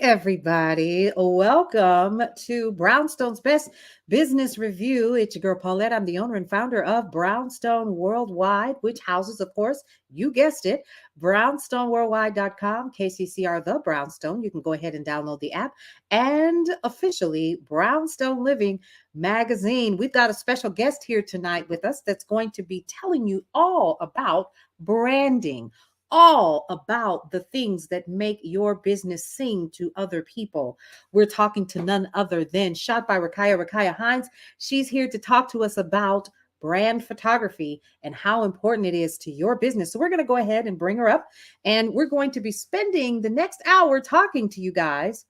everybody. Welcome to Brownstone's Best Business Review. It's your girl, Paulette. I'm the owner and founder of Brownstone Worldwide, which houses, of course, you guessed it, brownstoneworldwide.com, KCCR The Brownstone. You can go ahead and download the app, and officially Brownstone Living Magazine. We've got a special guest here tonight with us that's going to be telling you all about branding, all about the things that make your business sing to other people. We're talking to none other than shot by Rakaya Hines. She's here to talk to us about brand photography and how important it is to your business. So we're going to go ahead and bring her up, and we're going to be spending the next hour talking to you guys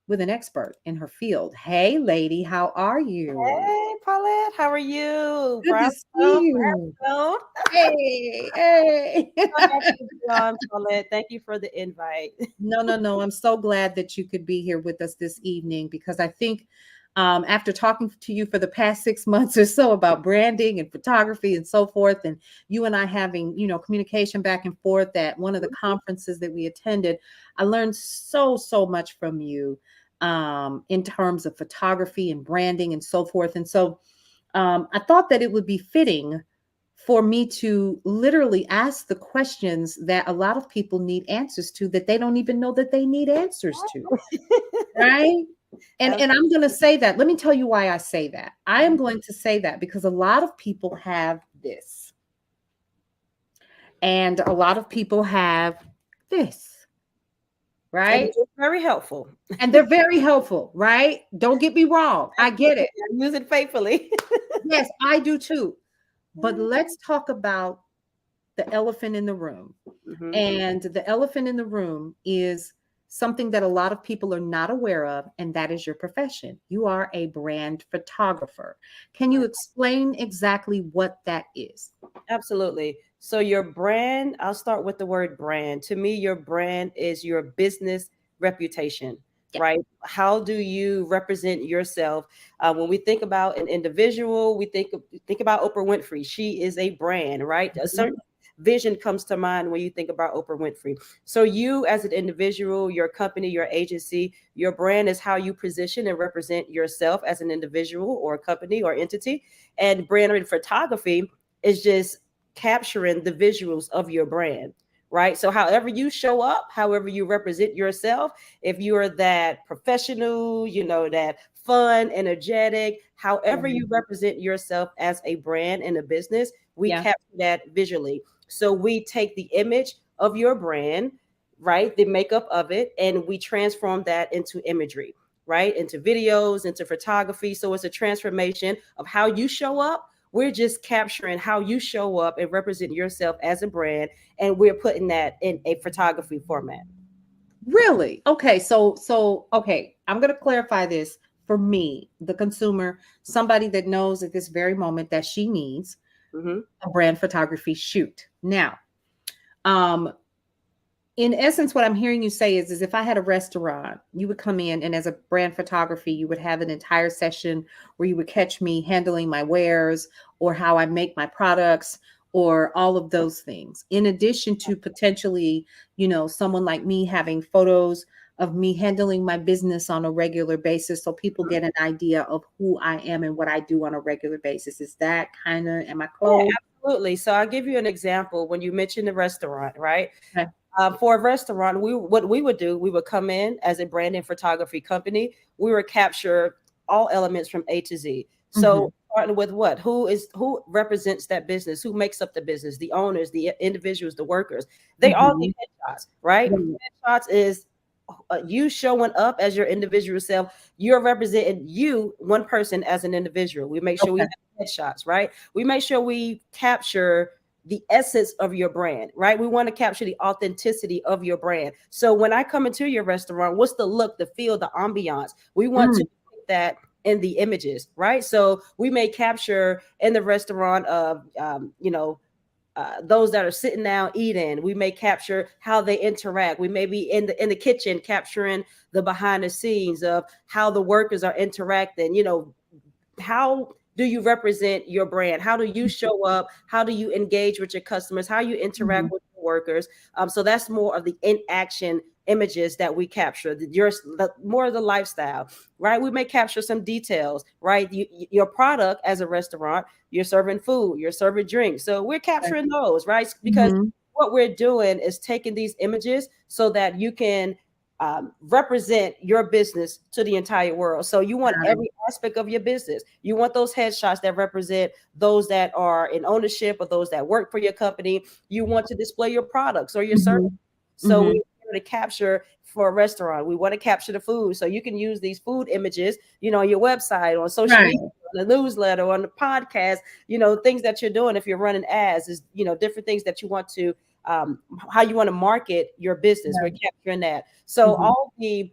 with an expert in her field. Hey, lady, how are you? Hey, Paulette, how are you? Good to see you. Brownstone. Hey, hey. So happy to be on, Paulette. Thank you for the invite. No. I'm so glad that you could be here with us this evening, because I think after talking to you for the past 6 months or so about branding and photography and so forth, and you and I having, communication back and forth at one of the conferences that we attended, I learned so much from you in terms of photography and branding and so forth. And so I thought that it would be fitting for me to literally ask the questions that a lot of people need answers to, that they don't even know that they need answers to, right? And I'm going to say that. Let me tell you why I say that. I am going to say that because a lot of people have this, and a lot of people have this, right? And it's very helpful. And they're very helpful, right? Don't get me wrong. I get it. I use it faithfully. Yes, I do too. But let's talk about the elephant in the room. Mm-hmm. And the elephant in the room is something that a lot of people are not aware of, and that is your profession. You are a brand photographer. Can you explain exactly what that is? Absolutely. So your brand, I'll start with the word brand. To me, your brand is your business reputation. Yeah. Right? How do you represent yourself? When we think about an individual, we think about Oprah Winfrey. She is a brand, right? A certain vision comes to mind when you think about Oprah Winfrey. So you as an individual, your company, your agency, your brand is how you position and represent yourself as an individual or a company or entity. And brand photography is just capturing the visuals of your brand. Right. So however you show up, however you represent yourself, if you're that professional, that fun, energetic, however you represent yourself as a brand and a business, we capture that visually. So we take the image of your brand, right, the makeup of it, and we transform that into imagery, right, into videos, into photography. So it's a transformation of how you show up. We're just capturing how you show up and represent yourself as a brand, and we're putting that in a photography format. Really? Okay. So okay, I'm going to clarify this for me, the consumer, somebody that knows at this very moment that she needs a brand photography shoot. Now, in essence, what I'm hearing you say is if I had a restaurant, you would come in, and as a brand photography, you would have an entire session where you would catch me handling my wares or how I make my products or all of those things. In addition to potentially, someone like me having photos of me handling my business on a regular basis, so people get an idea of who I am and what I do on a regular basis. Is that kind of, am I close? Yeah, absolutely. So I'll give you an example. When you mentioned the restaurant, right? Okay. For a restaurant, what we would do, we would come in as a brand and photography company. We would capture all elements from A to Z. So starting with what? Who represents that business? Who makes up the business? The owners, the individuals, the workers. They all need headshots, right? Headshots is you showing up as your individual self. You're representing you, one person, as an individual. We make sure we have headshots, right? We make sure we capture the essence of your brand, right? We want to capture the authenticity of your brand. So when I come into your restaurant, what's the look, the feel, the ambiance? We want to put that in the images, right? So we may capture in the restaurant of, those that are sitting down eating. We may capture how they interact. We may be in the kitchen capturing the behind the scenes of how the workers are interacting. How do you represent your brand? How do you show up? How do you engage with your customers? How you interact with your workers? So that's more of the in action images that we capture, more of the lifestyle, right? We may capture some details, right? Your product as a restaurant, you're serving food, you're serving drinks. So we're capturing those, right? Because Mhm. what we're doing is taking these images so that you can represent your business to the entire world. So you want Got it. every aspect of your business. You want those headshots that represent those that are in ownership or those that work for your company. You want to display your products or your service. Mhm. So we Mhm. want to capture for a restaurant. We want to capture the food. So you can use these food images, on your website, on social Right. media, on the newsletter, on the podcast, things that you're doing. If you're running ads, is, different things that you want to, how you want to market your business. We're Right. capturing that. So Mhm. all the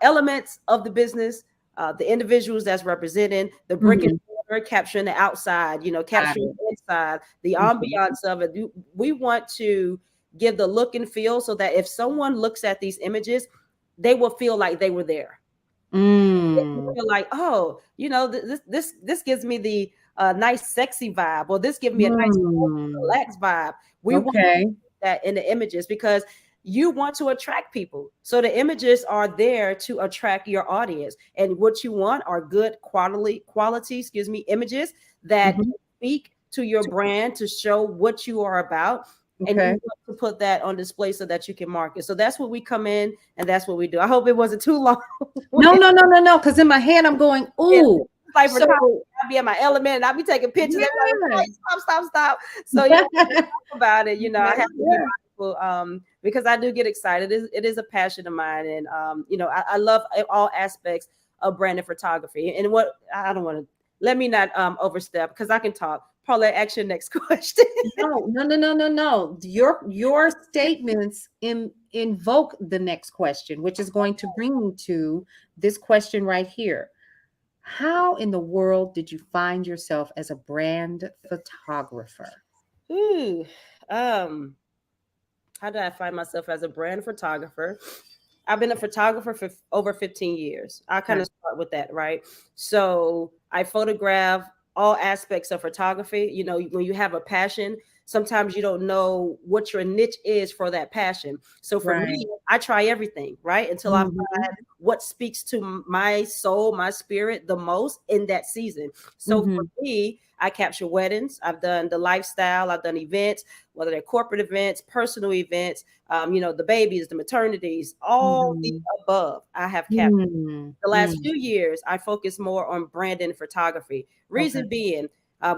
elements of the business, the individuals that's represented, the brick and Mhm. mortar, capturing the outside, Got capturing it. the inside, the Mhm. ambiance of it. We want to give the look and feel so that if someone looks at these images, they will feel like they were there. Mm. Feel like, oh, this gives me the nice sexy vibe, or this gives me a nice Mm. relaxed vibe. We want Okay. that in the images because you want to attract people. So the images are there to attract your audience. And what you want are good images that Mhm. speak to your brand to show what you are about. And you Okay. want to put that on display so that you can market. So that's what we come in and that's what we do. I hope it wasn't too long. No, no, no, no, no. Because in my head, I'm going, Yeah, ooh. like for time, So I'll be in my element and I'll be taking pictures. Everybody was yeah. like, stop. So yeah, about it. I Okay. have to be Yeah. mindful because I do get excited. It is a passion of mine, and I love all aspects of branding photography. And what I don't want to let me not overstep because I can talk. Paulette, ask your next question. No, no, no, no, no, no. Your statements invoke the next question, which is going to bring me to this question right here. How in the world did you find yourself as a brand photographer? Ooh, um, how did I find myself as a brand photographer? I've been a photographer for over 15 years. I kind Okay. of start with that, right? So I photograph all aspects of photography. When you have a passion, sometimes you don't know what your niche is for that passion. So for Right. me, I try everything, right? Until I Mhm. find what speaks to my soul, my spirit the most in that season. So for Mhm. me, I capture weddings. I've done the lifestyle. I've done events, whether they're corporate events, personal events, the babies, the maternities, all the Mhm. above I have captured. Mm. The last Mm. few years, I focus more on brand and photography. Okay. Reason being,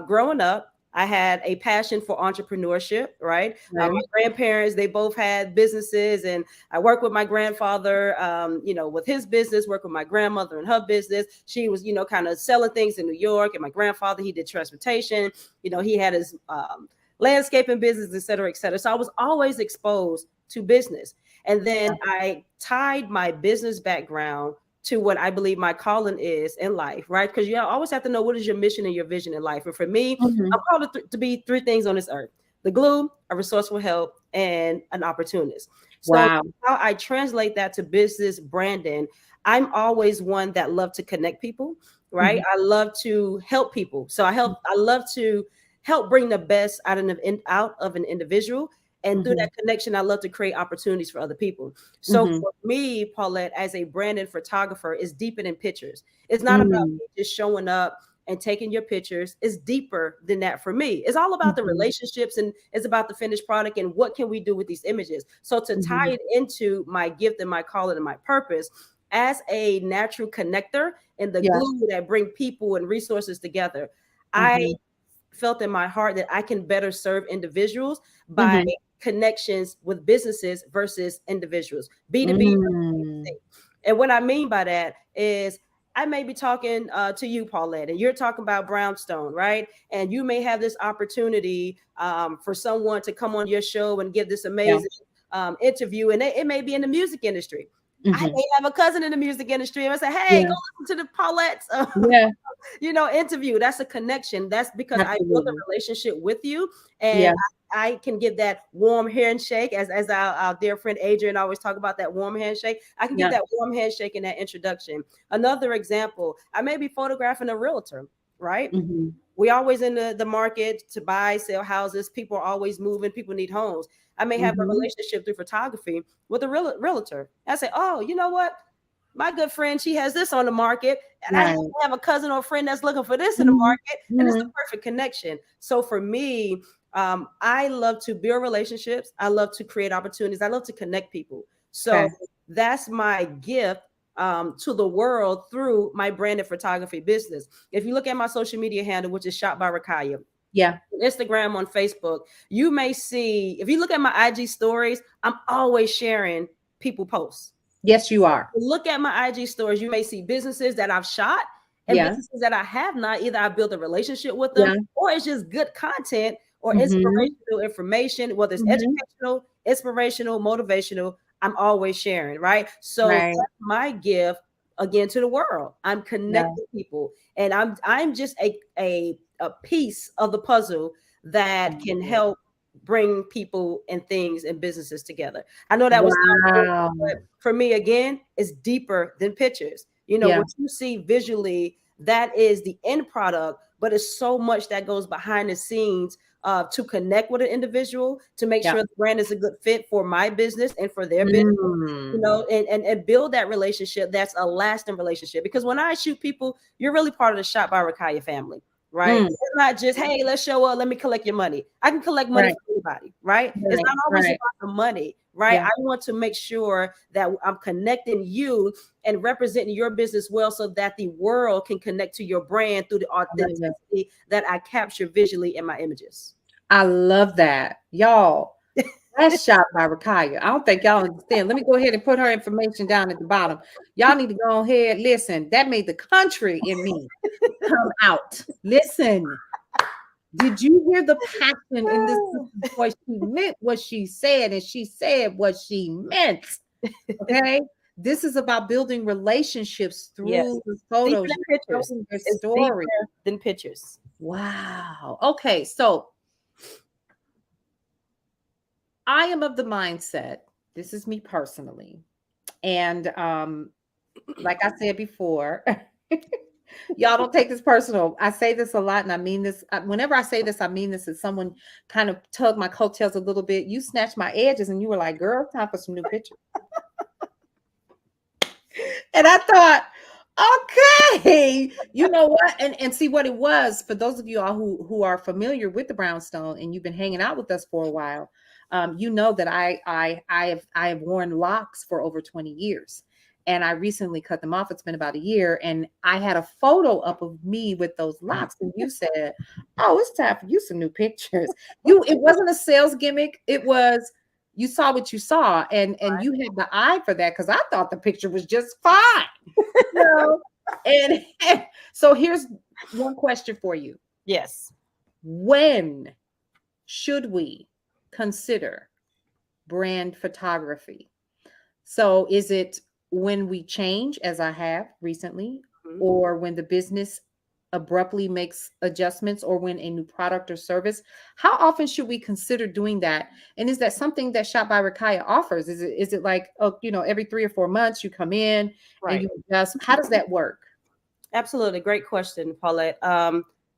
growing up, I had a passion for entrepreneurship, right? My Right. grandparents, they both had businesses, and I worked with my grandfather, with his business, worked with my grandmother and her business. She was, kind of selling things in New York, and my grandfather, he did transportation. He had his landscaping business, et cetera, et cetera. So I was always exposed to business. And then I tied my business background to what I believe my calling is in life, right? Because you always have to know what is your mission and your vision in life. And for me, I'm Mhm. called to be three things on this earth: the glue, a resourceful help, and an opportunist. So Wow. how I translate that to business branding, I'm always one that love to connect people, right? Mhm. I love to help people. So I love to help bring the best out of an individual. And through Mhm. that connection, I love to create opportunities for other people. So Mhm. for me, Paulette, as a branded photographer, is deeper than pictures. It's not about Mm. just showing up and taking your pictures. It's deeper than that for me. It's all about the Mhm. relationships and it's about the finished product and what can we do with these images. So to tie Mhm. it into my gift and my calling and my purpose as a natural connector and the Yeah. glue that bring people and resources together, I Mhm. felt in my heart that I can better serve individuals by Mhm. connections with businesses versus individuals, B2B. Mm. And what I mean by that is I may be talking to you, Paulette, and you're talking about Brownstone, right? And you may have this opportunity for someone to come on your show and give this Yeah. amazing interview, and it may be in the music industry. I Mhm. may have a cousin in the music industry, and I say, "Hey, go Yeah. listen to the Paulette's Yeah. interview." That's a connection. That's because I built a Absolutely. relationship with you, and Yeah. I can give that warm handshake, as our dear friend Adrian always talk about that warm handshake. I can give Yeah. that warm handshake in that introduction. Another example, I may be photographing a realtor. right? Mm-hmm. We always in the market to buy, sell houses. People are always moving. People need homes. I may have a Mm-hmm. relationship through photography with a realtor. I say, oh, you know what? My good friend, she has this on the market, and I Right. have a cousin or a friend that's looking for this in the Mm-hmm. market, and it's the Mm-hmm. perfect connection. So for me, I love to build relationships. I love to create opportunities. I love to connect people. So Okay. that's my gift to the world through my branded photography business. If you look at my social media handle, which is Shop by Rakaya, Yeah. Instagram, on Facebook, you may see, if you look at my IG stories, I'm always sharing people posts. Yes, you are. Look at my IG stories, you may see businesses that I've shot and Yeah. businesses that I have not. Either I built a relationship with them Yeah. or it's just good content or Mm-hmm. inspirational information, whether it's Mm-hmm. educational, inspirational, motivational. I'm always sharing, right? So Right. that's my gift again to the world. I'm Yeah. connecting people, and I'm just a piece of the puzzle that can help bring people and things and businesses together. I know that was not, Wow. but for me, again, it's deeper than pictures. Yeah. What you see visually, that is the end product, but it's so much that goes behind the scenes to connect with an individual, to make Yeah. sure the brand is a good fit for my business and for their business, Mm. and build that relationship that's a lasting relationship. Because when I shoot people, you're really part of the Shop by Rakaya family, right? Mm. It's not just, hey, let's show up, let me collect your money. I can collect money Right. from anybody, right? It's Right. not always Right. about the money, right? Yeah. I want to make sure that I'm connecting you and representing your business well so that the world can connect to your brand through the I love that. authenticity that I capture visually in my images. I love that. Y'all, that's shot by Rakaya. I don't think y'all understand. Let me go ahead and put her information down at the bottom. Y'all need to go ahead. Listen, that made the country in me come out. Listen, did you hear the passion in this sister's voice? She meant what she said, and she said what she meant. Okay. This is about building relationships Yes. through the Deeper photos. than You're pictures. showing their It's deeper story. than pictures. Wow. Okay. So I am of the mindset, this is me personally. And like I said before, y'all don't take this personal. I say this a lot and I mean this. Whenever I say this, I mean this as someone kind of tugged my coattails a little bit. You snatched my edges and you were like, girl, time for some new pictures. And I thought, okay, you know what? And see what it was for those of you all who are familiar with the Brownstone and you've been hanging out with us for a while. You know that I have worn locks for over 20 years. And I recently cut them off. It's been about a year. And I had a photo up of me with those locks. And you said, oh, it's time for you some new pictures. It wasn't a sales gimmick. It was, you saw what you saw, and you had the eye for that because I thought the picture was just fine. No. And so here's one question for you. Yes. When should we consider brand photography? So is it when we change, as I have recently, Mhm. or when the business abruptly makes adjustments, or when a new product or service? How often should we consider doing that? And is that something that Shop by Rakaya offers? Is it like, oh, every 3 or 4 months you come in and Right. you adjust? How does that work? Absolutely. Great question, Paulette.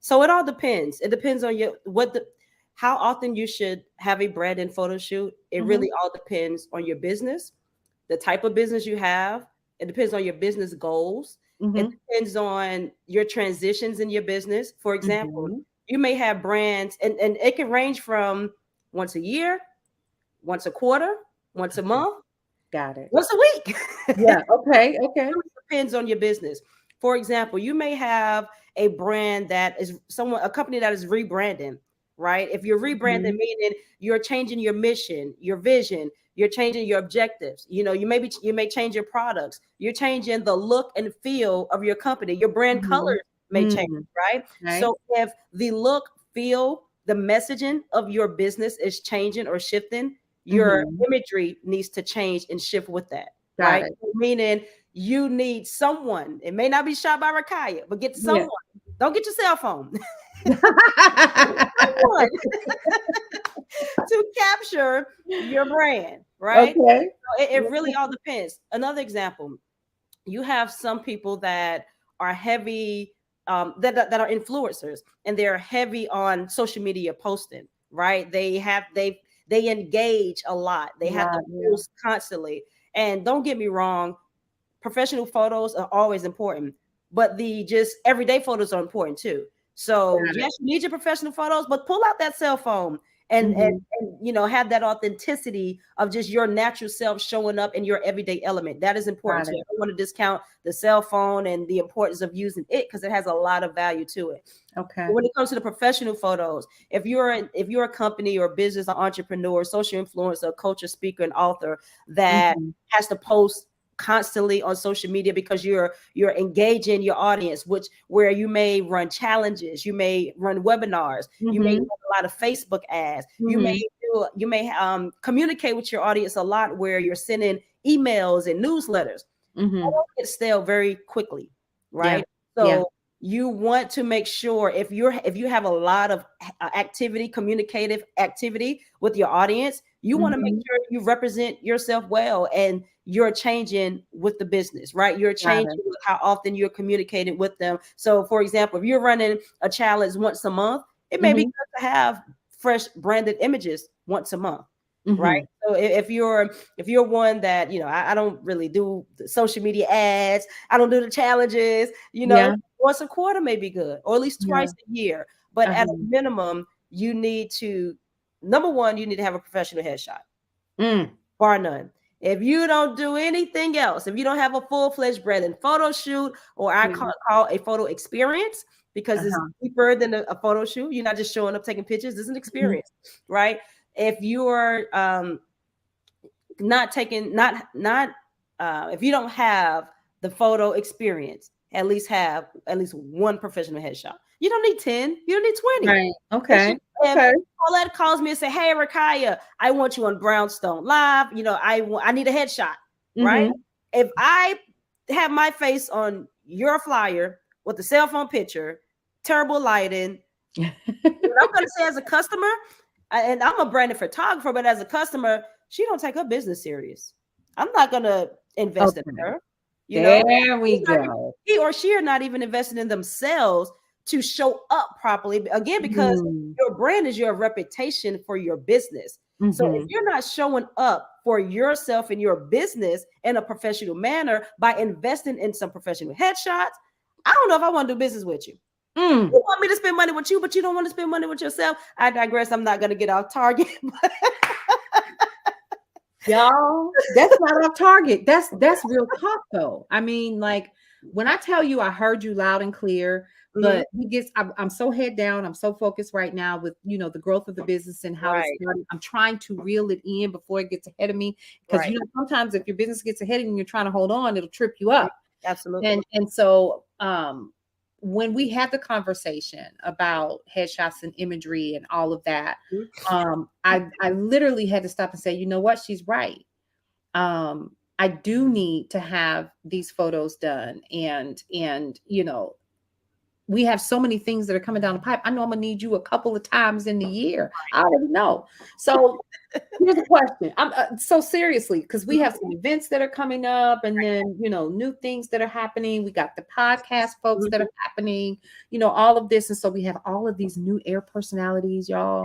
So it all depends. It depends on how often you should have a brand and photo shoot. It Mhm, really all depends on your business, the type of business you have. It depends on your business goals. It mhm, depends on your transitions in your business. For example, mhm. you may have brands, and it can range from once a year, once a quarter, once a Okay, month, got it. once a week. Yeah, okay, okay. Really depends on your business. For example, you may have a brand that is a company that is rebranding, right? If you're rebranding, Mhm, meaning you're changing your mission, your vision, you're changing your objectives. You may change your products. You're changing the look and feel of your company. Your brand mhm, colors may change, mm, right? right, So if the look, feel, the messaging of your business is changing or shifting, your mhm, imagery needs to change and shift with that, got right? it. Meaning you need someone. It may not be shot by Rakaya, but get Yeah. someone. Don't get your cell phone. Someone to capture your brand, right? Okay. So it really all depends. Another example, you have some people that are heavy that are influencers, and they're heavy on social media posting, right? They engage a lot. They have to Yeah. post constantly. And don't get me wrong, professional photos are always important, but the just everyday photos are important too. So Got it. yes, you need your professional photos, but pull out that cell phone and Mhm. have that authenticity of just your natural self showing up in your everyday element. That is important Got too. it. I don't want to discount the cell phone and the importance of using it because it has a lot of value to it. Okay. When it comes to the professional photos, if you're a company or business or entrepreneur, social influencer, coach, speaker, and author that Mhm. has to post constantly on social media because you're engaging your audience, which where you may run challenges, you may run webinars, you may run Mhm. a lot of Facebook ads, Mhm. you may communicate with your audience a lot where you're sending emails and newsletters. Mhm. Get stale very quickly, Yeah. right? Yeah. So you want to make sure if you have a lot of activity, communicative activity with your audience, you want to make Mhm. sure you represent yourself well and you're changing with the business, right? You're Got changing it. with how often you're communicating with them. So for example, if you're running a challenge once a month, it may be Mhm. good to have fresh branded images once a month, right? Mhm. So if you're one that I don't really do the social media ads, I don't do the challenges, Yeah. once a quarter may be good, or at least Yeah. twice a year. But at a Uh-huh. minimum, you need to number one, you need to have a professional headshot, Mm. bar none. If you don't do anything else, if you don't have a full-fledged branding photo shoot, or I Yeah. call a photo experience, because it's Uh-huh. deeper than a photo shoot. You're not just showing up taking pictures. This is an Mhm. experience, right? If you're not taking not if you don't have the photo experience, at least have at least one professional headshot. You don't need 10, you don't need 20. Right. If she Okay. if Okay. Paulette calls me and say, "Hey, Rakaya, I want you on Brownstone Live. I need a headshot," right? Mhm. If I have my face on your flyer with a cell phone picture, terrible lighting, what I'm going to say as a customer, and I'm a branded photographer, but as a customer, she don't take her business serious. I'm not going to invest in Okay. her. You know, There He's we not even- go. he or she are not even investing in themselves to show up properly. Again, because Mm. your brand is your reputation for your business. So if Mhm. you're not showing up for yourself and your business in a professional manner by investing in some professional headshots, I don't know if I want to do business with you. Mm. You want me to spend money with you, but you don't want to spend money with yourself. I digress. I'm not going to get off target. Y'all, that's not off target. That's real talk though. I mean, like when I tell you I heard you loud and clear, Mhm. but I'm so head down, I'm so focused right now with the growth of the business and how it's Right, starting. I'm trying to reel it in before it gets ahead of me. Because right. sometimes if your business gets ahead of you and you're trying to hold on, it'll trip you Mhm. up. Absolutely. And so when we had the conversation about headshots and imagery and all of that, Mhm. I literally had to stop and say, you know what, she's right. I do need to have these photos done, and we have so many things that are coming down the pipe. I know I'm gonna need you a couple of times in the year. I already know. So here's a question. I'm so seriously, because we have some events that are coming up, and then new things that are happening. We got the podcast folks that Mhm. are happening, all of this, and so we have all of these new air personalities, y'all.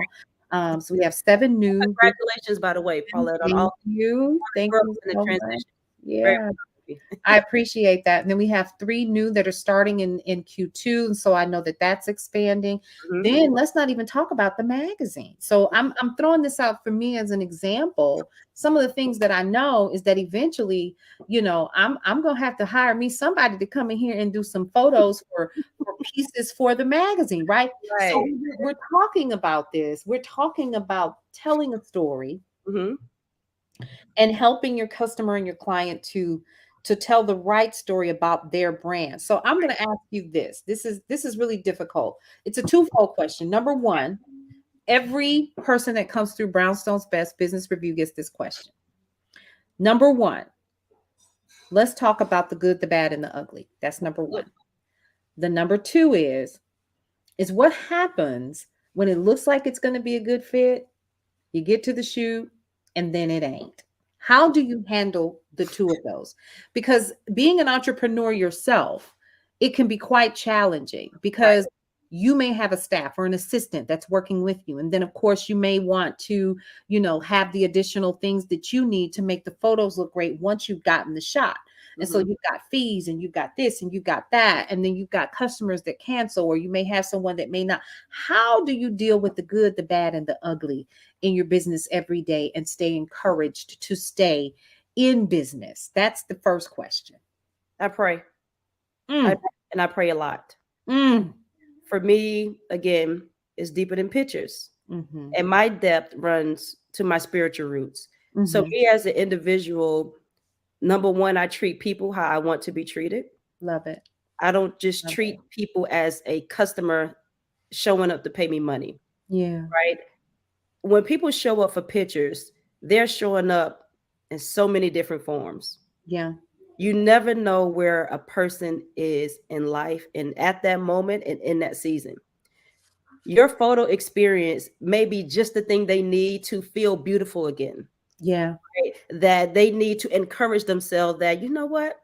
So we have 7 new. Congratulations, by the way, Paulette, on Thank all you. the Thank growth you and the so much. transition. Very Yeah. proud of you. I appreciate that. And then we have 3 new that are starting in Q2, and so I know that that's expanding. Mhm. Then let's not even talk about the magazine. So I'm throwing this out for me as an example. Some of the things that I know is that eventually, I'm gonna have to hire me somebody to come in here and do some photos for pieces for the magazine, right? So Right. we're talking about this. We're talking about telling a story Mhm. and helping your customer and your client to tell the right story about their brand. So I'm going to ask you this. This is really difficult. It's a twofold question. Number one, every person that comes through Brownstone's Best Business Review gets this question. Number one, let's talk about the good, the bad, and the ugly. That's number one. The number two is what happens when it looks like it's going to be a good fit. You get to the shoot and then it ain't. How do you handle the two of those? Because being an entrepreneur yourself, it can be quite challenging Right. because you may have a staff or an assistant that's working with you. And then, of course, you may want to, have the additional things that you need to make the photos look great once you've gotten the shot. And so Hmm. you've got fees and you've got this and you've got that. And then you've got customers that cancel, or you may have someone that may not. How do you deal with the good, the bad, and the ugly in your business every day and stay encouraged to stay in business? That's the first question. I pray. I, Mm, and I pray a lot. mm, For me, again, it's deeper than pictures. mm-hmm, And my depth runs to my spiritual roots. So mm-hmm. me as an individual, number one, I treat people how I want to be treated. Love it. I don't just Love treat it. people as a customer showing up to pay me money, Yeah. right? When people show up for pictures, they're showing up in so many different forms. Yeah. You never know where a person is in life and at that moment and in that season. Your photo experience may be just the thing they need to feel beautiful again, Yeah. right? That they need to encourage themselves that, you know what?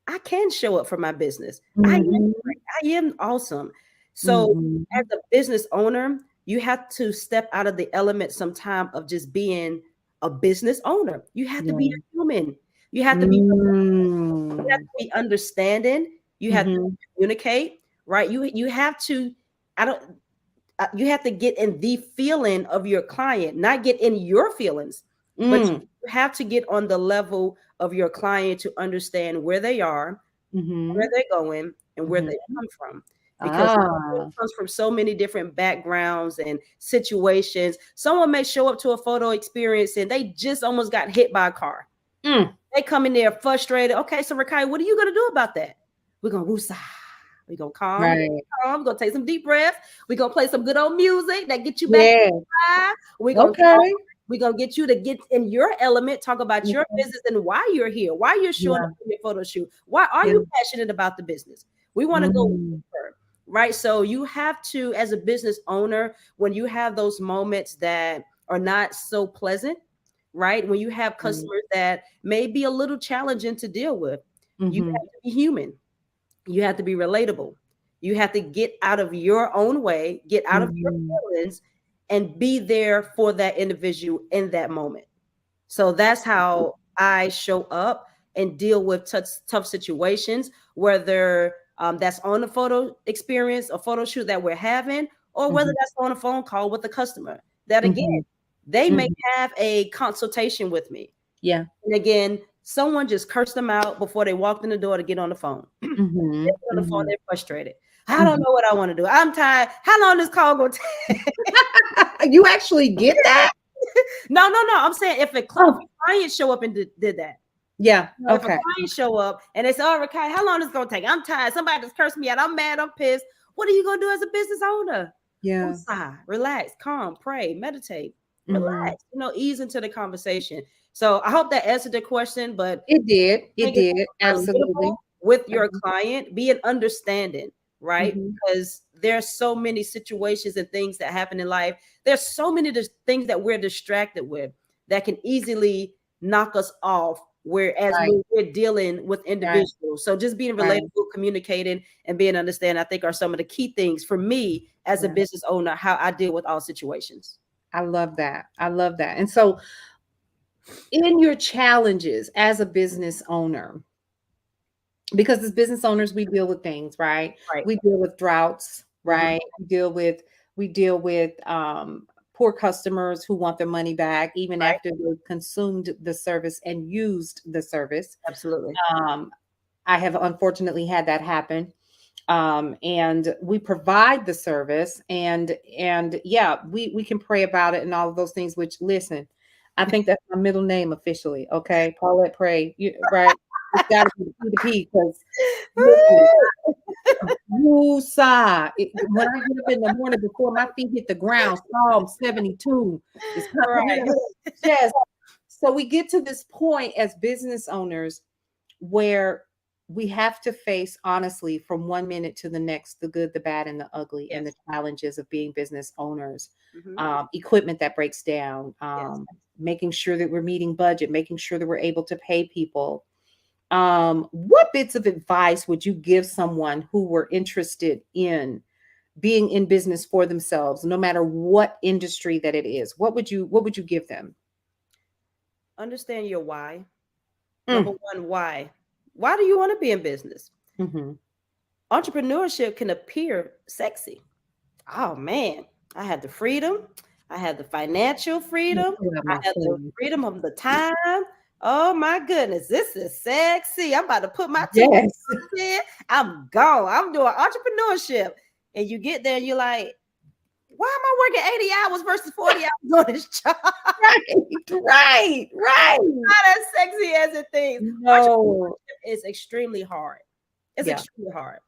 I can show up for my business. I am Mm-hmm. great. I am awesome. So, as Mm-hmm. a business owner, you have to step out of the element sometime of just being a business owner. You have to be Yeah. a human. You have to be you have Mm. to be understanding. You have to Mm-hmm. communicate, right? You have to I don't you have to get in the feeling of your client, not get in your feelings, but Mm. you have to get on the level of your client to understand where they are, where Mm-hmm. they're going, and where they Mm-hmm. come from. Because it Ah. comes from so many different backgrounds and situations. Someone may show up to a photo experience and they just almost got hit by a car. Mm. They come in there frustrated. Okay, so Rakai, what are you gonna do about that? We're gonna woosah. We're gonna calm, Right. calm. We're gonna take some deep breaths. We're gonna play some good old music that get you back Yeah. inside. We're gonna talk. Okay. We're gonna get you to get in your element, talk about your Mhm. business and why you're here, why you're showing up Yeah. for your photo shoot. Why are Yeah. you passionate about the business? We want to go Mm. deeper, right? So you have to, as a business owner, when you have those moments that are not so pleasant, right? When you have Right. customers that may be a little challenging to deal with, you Mm-hmm. have to be human. You have to be relatable. You have to get out of your own way, get out of your Mm-hmm. feelings, and be there for that individual in that moment. So that's how I show up and deal with tough situations, whether that's on the photo experience, a photo shoot that we're having, or whether Mm-hmm. that's on a phone call with the customer. That again, Mm-hmm. they may Mm-hmm. have a consultation with me. Yeah. And again, someone just cursed them out before they walked in the door to get on the phone. Mm-hmm. They're on the phone, Mm-hmm. they're frustrated. I don't Mm-hmm. know what I want to do. I'm tired. How long this call gonna take? You actually get that? No, no, no. I'm saying if if Oh, a client show up and did that. yeah. You know, if a Okay. client show up and they say, "Oh, Rakai, how long this gonna take? I'm tired. Somebody just cursed me out. I'm mad. I'm pissed. What are you gonna do as a business owner? Yeah. Woosah, relax, calm, pray, meditate, Mm-hmm. relax. Ease into the conversation. So I hope that answered the question. But It did. It think it's did. Absolutely. relatable with your client, be an understanding, right? Mm-hmm. Because there's so many situations and things that happen in life. There's so many things that we're distracted with that can easily knock us off. Whereas Right. we're dealing with Right. individuals, so just being Right. relatable, communicating, and being understanding, I think are some of the key things for me as a Yeah. business owner. How I deal with all situations. I love that. I love that. And so, in your challenges as a business owner, because as business owners we deal with things, right? Right. We deal with droughts, Hmm. right? We deal with poor customers who want their money back even Right. after they've consumed the service and used the service. Absolutely. um, I have unfortunately had that happen. And we provide the service, and yeah, we can pray about it and all of those things, which, listen, I think that's my middle name officially. Okay, Paulette Pray, right? It's got to be the P because listen, you sigh when I get up in the morning before my feet hit the ground. Psalm 72 is coming Right. in my chest. So we get to this point as business owners where we have to face honestly from one minute to the next the good, the bad, and the ugly, and the Yes. challenges of being business owners. Hmm. Equipment that breaks down, Yes. making sure that we're meeting budget, making sure that we're able to pay people. What bits of advice would you give someone who were interested in being in business for themselves, no matter what industry that it is? What would you give them? Understand your why. Number Mm. one, why? Why do you want to be in business? Mm-hmm. Entrepreneurship can appear sexy. Oh man, I had the freedom. I had the financial freedom. Pull out I my had the phone. freedom of the time. Oh my goodness, this is sexy. I'm about to put my 2 weeks Yes. in. I'm gone. I'm doing entrepreneurship. And you get there and you're like, why am I working 80 hours versus 40 hours on this job? Right, right. Not as sexy as it thinks. No. Entrepreneurship is extremely hard. It's Yeah. extremely hard.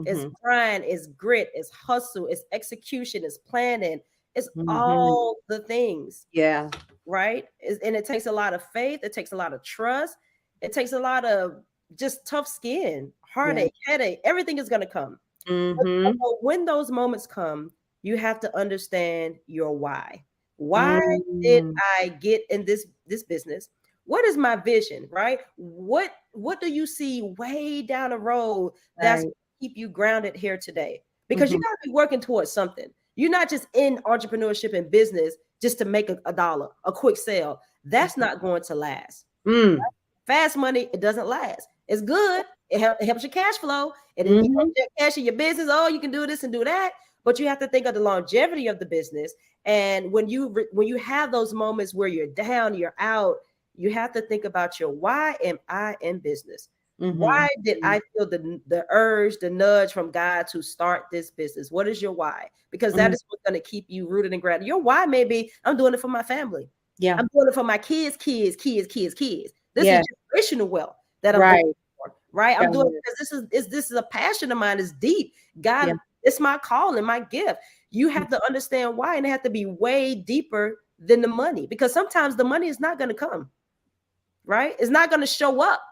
It's Mm-hmm. grind, it's grit, it's hustle, it's execution, it's planning, it's Mm-hmm. all the things, Yeah. right? And it takes a lot of faith, it takes a lot of trust, it takes a lot of just tough skin, Yeah. heartache, headache, everything is going to come. Mm-hmm. But when those moments come, you have to understand your why. Why did Mm. I get in this business? What is my vision, right? What do you see way down the road that's Right. keep you grounded here today? Because you Mm-hmm. got to be working towards something. You're not just in entrepreneurship and business just to make a dollar, a quick sale. That's not going to last. Mm. Fast money, it doesn't last. It's good. It helps your cash flow. And then you Mm-hmm. get cash in your business. Oh, you can do this and do that. But you have to think of the longevity of the business. And when you have those moments where you're down, you're out, you have to think about your why am I in business? Why did Mm-hmm. I feel the urge, the nudge from God to start this business? What is your why? Because that Mm. is what's going to keep you rooted and grounded. Your why may be I'm doing it for my family. Yeah. I'm doing it for my kids. This is Yeah. generational wealth that I'm doing Right. it for, right? I'm Got doing it it. because this is a passion of mine. It's deep. Yeah. God, it's my calling, my gift. You have to understand why, and it have to be way deeper than the money because sometimes the money is not going to come, right? It's not going to show up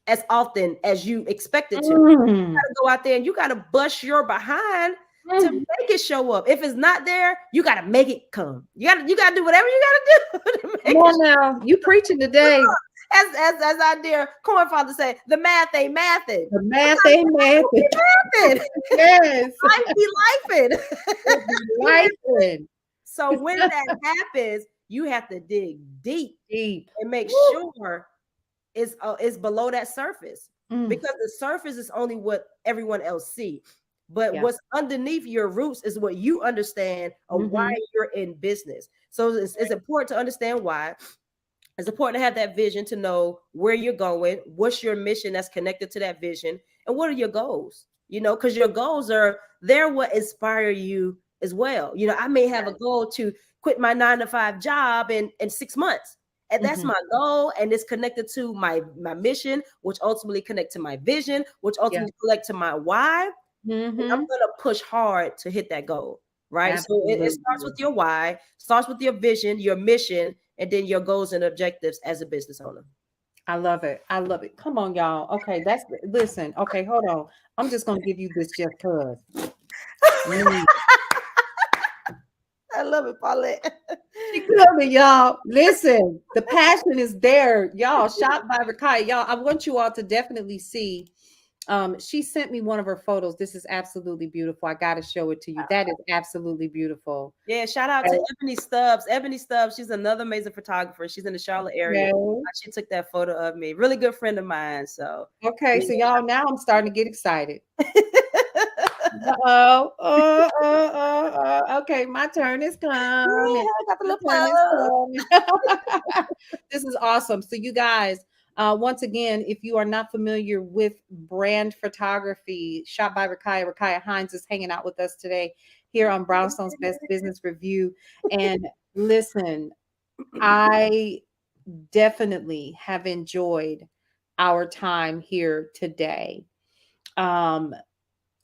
as often as you expect it to. You Mm. got to go out there and you got to bust your behind to Mm. make it show up. If it's not there, you got to make it come. You got to do whatever you got to do to Come make it on now. You preaching today. as our dear corn father say, the math ain't mathing. The math ain't math. Mathing. Yes. Life be lifing. It be lifing. So when that happens, you have to dig deep Deep. and make Woo. sure it's below that surface Mm. because the surface is only what everyone else see. But Yeah. what's underneath your roots is what you understand of why Mm-hmm. you're in business. So it's important to understand why. It's important to have that vision to know where you're going, what's your mission that's connected to that vision, and what are your goals? Because your goals they're what inspire you as well. I may have a goal to quit my 9 to 5 job in 6 months. And that's Mm-hmm. my goal, and it's connected to my mission, which ultimately connect to my vision, which Yeah. ultimately connect to my why. And I'm Mm-hmm. gonna push hard to hit that goal, right? So it starts Absolutely. with your why, starts with your vision, your mission, and then your goals and objectives as a business owner. I love it. I love it. Come on, y'all. Okay, listen. Okay, hold on. I'm just gonna give you this just cause. Mm. I love it, Paulette. She coming, y'all. Listen, the passion is there, y'all. Shot by Rakai, y'all. I want you all to definitely see. She sent me one of her photos. This is absolutely beautiful. I got to show it to you. That is absolutely beautiful. Yeah, shout out to Ebony Stubbs. Ebony Stubbs, she's another amazing photographer. She's in the Charlotte area. Okay. She took that photo of me. Really good friend of mine. So Okay, yeah. so y'all, now I'm starting to get excited. Uh-oh. Okay, my turn is coming. I got the My little turn is photo. coming. This is awesome. So you guys, once again, if you are not familiar with brand photography, shot by Rakaya Hines is hanging out with us today here on Brownstone's Best Business Review. And listen, I definitely have enjoyed our time here today. Um,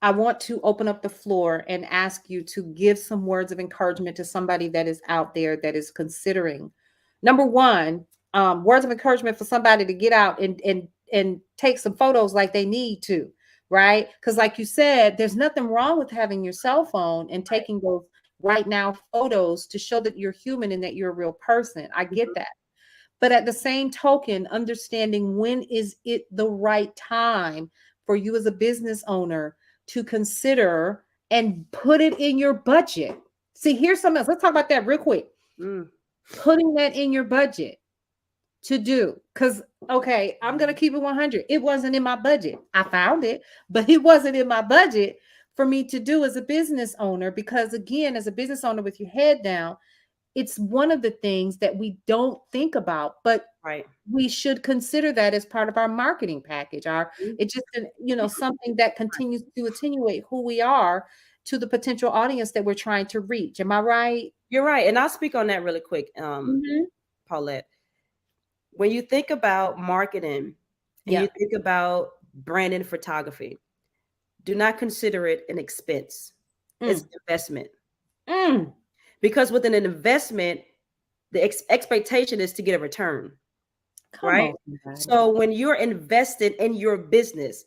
I want to open up the floor and ask you to give some words of encouragement to somebody that is out there that is considering. Number one, words of encouragement for somebody to get out and take some photos like they need to, right? Because like you said, there's nothing wrong with having your cell phone and taking those right now photos to show that you're human and that you're a real person. I get that. But at the same token, understanding when is it the right time for you as a business owner to consider and put it in your budget. See, here's something else. Let's talk about that real quick. Mm. Putting that in your budget to do. Because, okay, I'm going to keep it 100. It wasn't in my budget. I found it, but it wasn't in my budget for me to do as a business owner. Because, again, as a business owner with your head down, it's one of the things that we don't think about, but Right. we should consider that as part of our marketing package. It's just something that continues to attenuate who we are to the potential audience that we're trying to reach. Am I right? You're right. And I'll speak on that really quick, Mhm. Paulette. When you think about marketing and Yeah. you think about branding photography, do not consider it an expense. It's an investment. Mm. Because with an investment, the expectation is to get a return. Come Right? on, So when you're invested in your business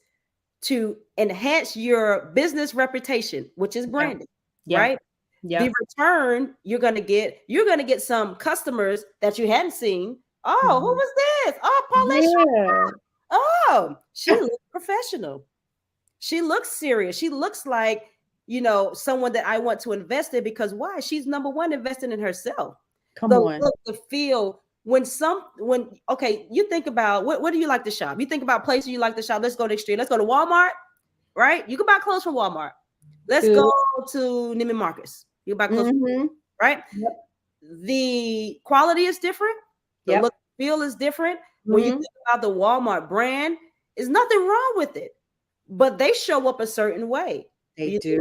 to enhance your business reputation, which is branding, yeah. right? Yeah. The return you're gonna get some customers that you hadn't seen. Oh, who was this? Oh, Paulette. Oh, she looks professional. She looks serious. She looks like someone that I want to invest in, because why? She's number one, investing in herself. Come The on. look, the feel. Okay, you think about what do you like to shop? You think about places you like to shop. Let's go to the street. Let's go to Walmart, right? You can buy clothes from Walmart. Let's go to Neiman Marcus. You can buy clothes, right? Yep. The quality is different. The look, feel is different. When you think about the Walmart brand, there's nothing wrong with it, but they show up a certain way. They do.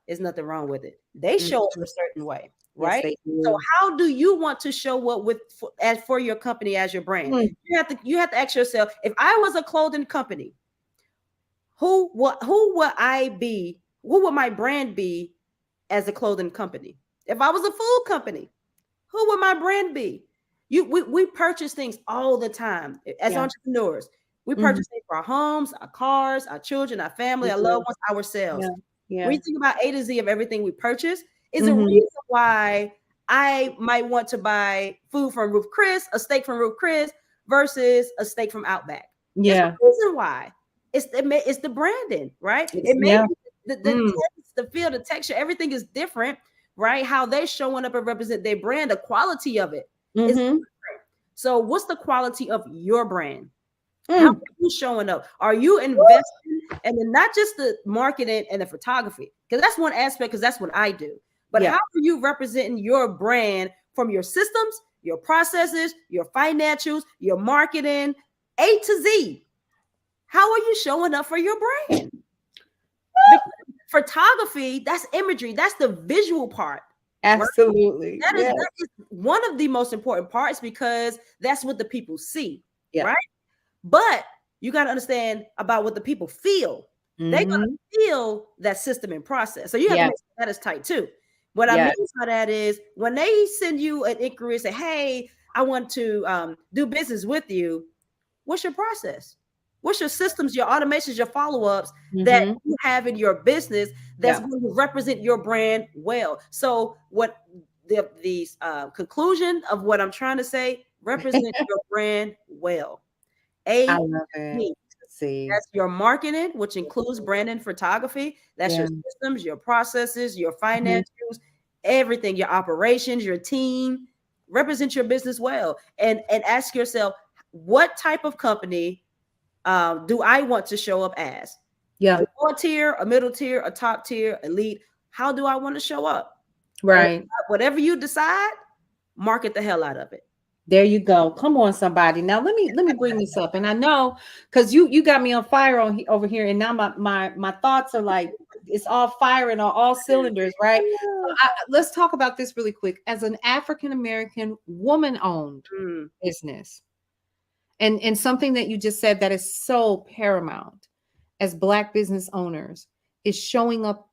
There's nothing wrong with it. They show up a certain way, right? Yes, they do. So how do you want to show up for your company, as your brand? You have to ask yourself, if I was a clothing company, who would I be? Who would my brand be as a clothing company? If I was a food company, who would my brand be? We purchase things all the time as entrepreneurs. We purchase things for our homes, our cars, our children, our family, our loved ones, ourselves. When you think about A to Z of everything we purchase, is a reason why I might want to buy food from Ruth Chris, a steak from Ruth Chris, versus a steak from Outback. There's a reason why. It's the branding, right? It makes the taste, the feel, the texture, everything is different, right? How they're showing up and represent their brand, the quality of it is different. So what's the quality of your brand? How are you showing up? Are you investing? And then not just the marketing and the photography, because that's one aspect, because that's what I do. But how are you representing your brand from your systems, your processes, your financials, your marketing, A to Z? How are you showing up for your brand? Photography, that's imagery. That's the visual part. Absolutely. Right? That is one of the most important parts, because that's what the people see, right? But you got to understand about what the people feel. They're going to feel that system and process. So you have to make sure that is tight too. What I mean by that is, when they send you an inquiry and say, hey, I want to do business with you, what's your process? What's your systems, your automations, your follow-ups that you have in your business that's going to represent your brand well? So what the conclusion of what I'm trying to say, represent your brand well. I love it. That's your marketing, which includes branding, photography. That's your systems, your processes, your financials, everything, your operations, your team. Represent your business well, and ask yourself, what type of company do I want to show up as? A lower tier, a middle tier, a top tier, elite. How do I want to show up? Right. And whatever you decide, market the hell out of it. There you go. Come on, somebody. Now let me bring this up. And I know, because you got me on fire over here, and now my thoughts are like, it's all firing on all cylinders, right? So let's talk about this really quick. As an African American woman-owned business, and something that you just said that is so paramount as Black business owners is showing up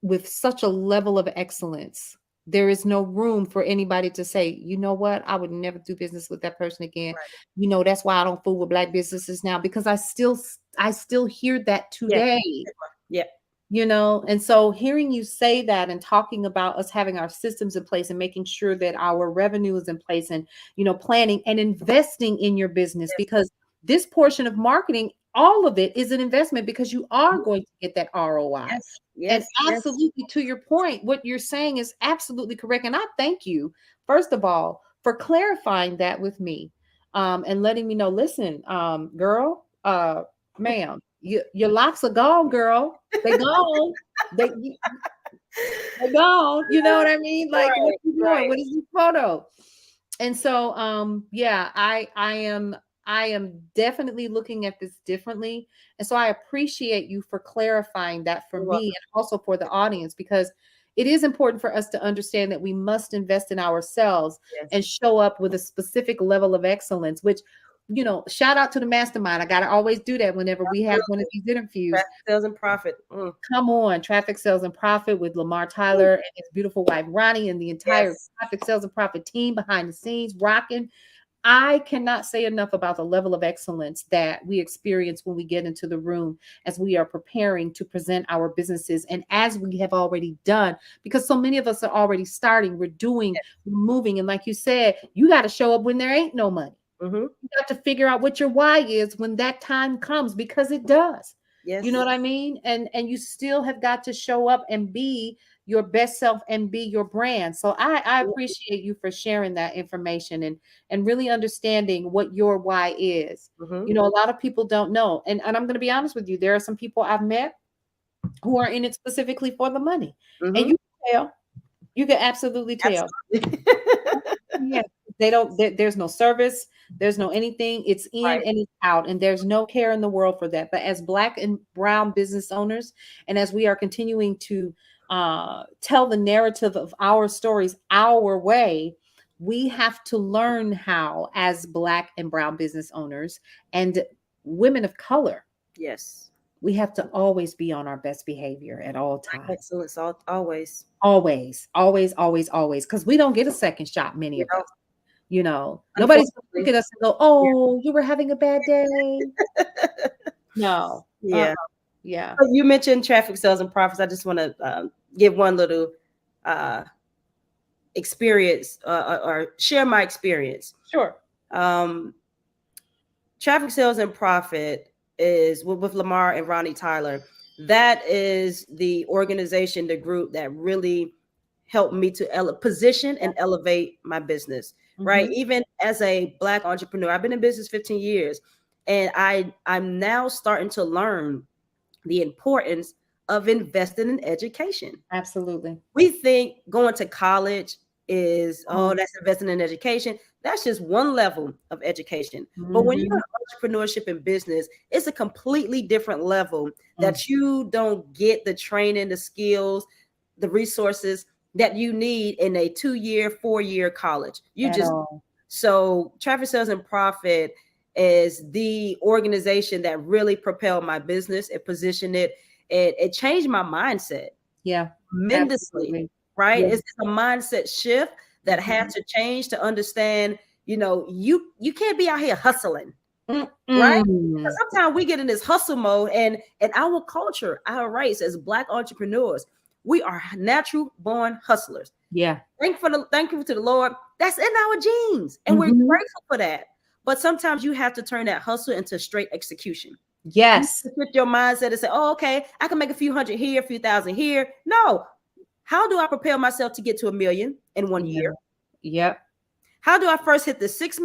with such a level of excellence. There is no room for anybody to say, you know what, I would never do business with that person again. Right. That's why I don't fool with Black businesses now, because I still hear that today. you know. And so hearing you say that and talking about us having our systems in place and making sure that our revenue is in place, and you know, planning and investing in your business, Yes. because this portion of marketing, all of it is an investment, because you are Mhm. going to get that ROI. Yes. And Yes. Yes. absolutely, to your point, what you're saying is absolutely correct, and I thank you, first of all, for clarifying that with me, and letting me know, listen, girl, ma'am, your locks are gone, girl. They gone. They they gone. You know what I mean? Like, what Right. you doing? Right. What is this photo? And so yeah, I am definitely looking at this differently. And so I appreciate you for clarifying that for You're me welcome. and also for the audience, because it is important for us to understand that we must invest in ourselves and Yes. show up with a specific level of excellence, which, you know, shout out to the mastermind. I got to always do that whenever we have one of these interviews. Traffic, sales, and profit. Mm. Come on, Traffic Sales and Profit with Lamar Tyler and his beautiful wife Ronnie and the entire Yes. Traffic Sales and Profit team behind the scenes rocking. I cannot say enough about the level of excellence that we experience when we get into the room as we are preparing to present our businesses, and as we have already done, because so many of us are already starting, we're doing, Yes. we're moving. And like you said, you got to show up when there ain't no money. Mm-hmm. You got to figure out what your why is when that time comes, because it does. You know Yes. what I mean? And you still have got to show up and be your best self and be your brand. So I appreciate you for sharing that information and really understanding what your why is. Mm-hmm. You know, a lot of people don't know. And I'm going to be honest with you, there are some people I've met who are in it specifically for the money. And Mm-hmm. you can tell. You can absolutely tell. Absolutely. Yeah, they don't. There's no service. There's no anything. It's in Right. and it's out, and there's no care in the world for that. But as Black and Brown business owners, and as we are continuing to tell the narrative of our stories our way, we have to learn how, as Black and Brown business owners and women of color, Yes. we have to always be on our best behavior at all times. Excellence. Always. Always, always, always, always, because we don't get a second shot, many You of us. know, You know, nobody's gonna look unfortunately. at us and go, Yeah. "Oh, you were having a bad day." No. Yeah. Yeah. So you mentioned traffic sales and profits. I just want to give one little uh, experience or share my experience. Sure. Um, Traffic Sales and Profit is with Lamar and Ronnie Tyler. That is the organization, the group that really helped me to position and elevate my business. Right, Mhm. even as a Black entrepreneur, I've been in business 15 years, and I'm now starting to learn the importance of investing in education. Absolutely. We think going to college is, Mhm. oh, that's investing in education. That's just one level of education. But when you're Mhm. in entrepreneurship and business, it's a completely different level Mm. that you don't get the training, the skills, the resources that you need in a 2-year, 4-year college. You At just all. so Traffic Sales and Profit is the organization that really propelled my business and positioned it. It changed my mindset Yeah. tremendously, Absolutely. right? Yeah. It's a mindset shift that had Mhm. to change to understand, you can't be out here hustling, right? Because Mm-mm. sometimes we get in this hustle mode, and our culture, our race as Black entrepreneurs, we are natural born hustlers. Yeah. Thankful to the Lord. That's in our genes, and we're Mhm. grateful for that. But sometimes you have to turn that hustle into straight execution. You Yes. have to shift your mindset and say, "Oh, okay, I can make a few hundred here, a few thousand here." No, how do I prepare myself to get to 1 million in one Yeah. year? Yep. How do I first hit the six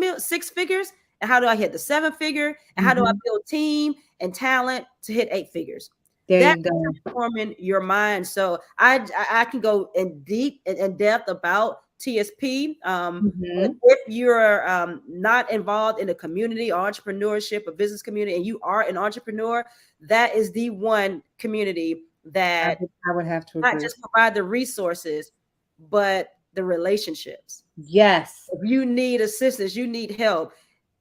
figures? And how do I hit the 7 figure? And how do I Mhm. build team and talent to hit 8 figures? There That's you go. transforming your mind. So I can go in deep and in depth about TSP. And Mhm. if you're not involved in a community or entrepreneurship, a business community, and you are an entrepreneur, that is the one community I that would I would have to not agree. just provide the resources, but the relationships. Yes. If you need assistance, you need help,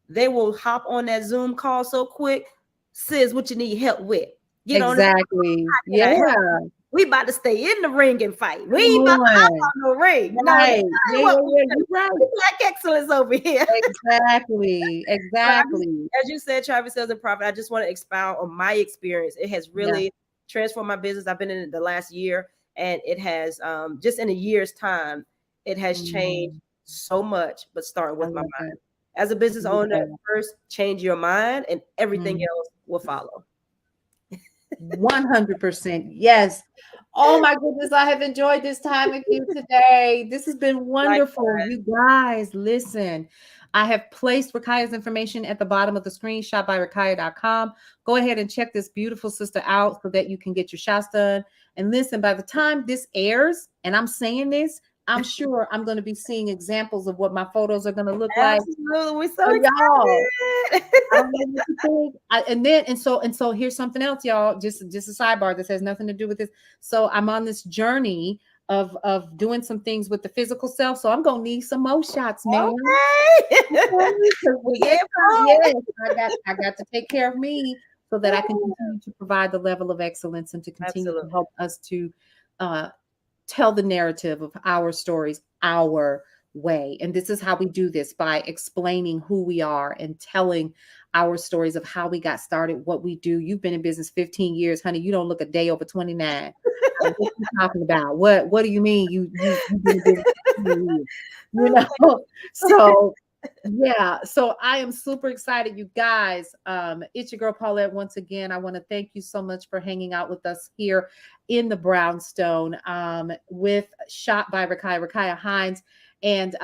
they will hop on that Zoom call so quick. Sis, what you need help with? Get on the Exactly. phone. Yeah. We about to stay in the ring and fight. We Come ain't about to hop on. on no ring. No, that's Right. not Yeah, what yeah, we yeah. do. You're right. We Black excellence over here. Exactly. But Exactly. as you said, Travis Sales and Profit, I just want to expound on my experience. It has Yeah. really transformed my business. I've been in it the last year, and it has just in a year's time, it has changed Mm, so much. But starting I with my love mind, that. as a business Love owner, that. first change your mind, and everything Mm. else will follow. 100%. Yes. Oh my goodness, I have enjoyed this time with you today. This has been wonderful. Likewise. You guys, listen. I have placed Rakaya's information at the bottom of the screen, shopbyrakaya.com. Go ahead and check this beautiful sister out so that you can get your shots done. And listen, by the time this airs, and I'm saying this, I'm sure I'm going to be seeing examples of what my photos are going to look like. Absolutely, we're So so y'all, excited. I don't know what to think. And so here's something else, y'all. Just a sidebar. This has nothing to do with this. So I'm on this journey of doing some things with the physical self. So I'm gonna need some more shots, man. Okay. Because We the next get time, pulled. yes, I got to take care of me so that I can continue to provide the level of excellence and to continue to Absolutely. help us to uh, tell the narrative of our stories our way. And this is how we do this, by explaining who we are and telling our stories of how we got started, what we do. You've been in business 15 years, honey. You don't look a day over 29. What you talking about? What do you mean you've been in business 15 years? You know? So yeah, so I am super excited, you guys. It's your girl Paulette once again. I want to thank you so much for hanging out with us here in the Brownstone, with Shot by Rakaya Hines. And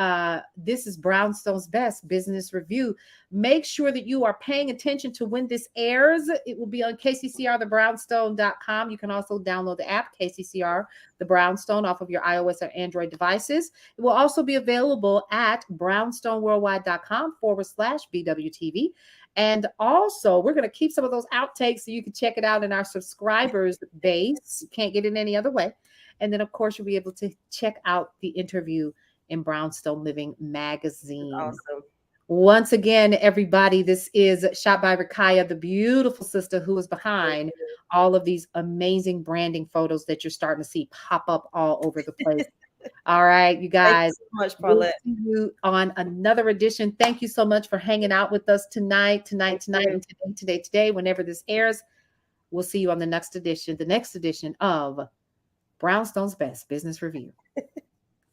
this is Brownstone's Best Business Review. Make sure that you are paying attention to when this airs. It will be on kccrthebrownstone.com. You can also download the app KCCR The Brownstone off of your iOS or Android devices. It will also be available at brownstoneworldwide.com/BWTV. And also, we're going to keep some of those outtakes so you can check it out in our subscribers base. You can't get it any other way. And then, of course, you'll be able to check out the interview in Brownstone Living magazine. Awesome. Once again, everybody, this is Shot by Rakaya, the beautiful sister who is Thank behind you. all of these amazing branding photos that you're starting to see pop up all over the place. All right, you Thank you guys, so much, we'll Paulette. see you on another edition. Thank you so much for hanging out with us tonight, Thank you. and today, whenever this airs. We'll see you on the next edition of Brownstone's Best Business Review.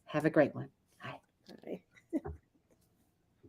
Have a great one.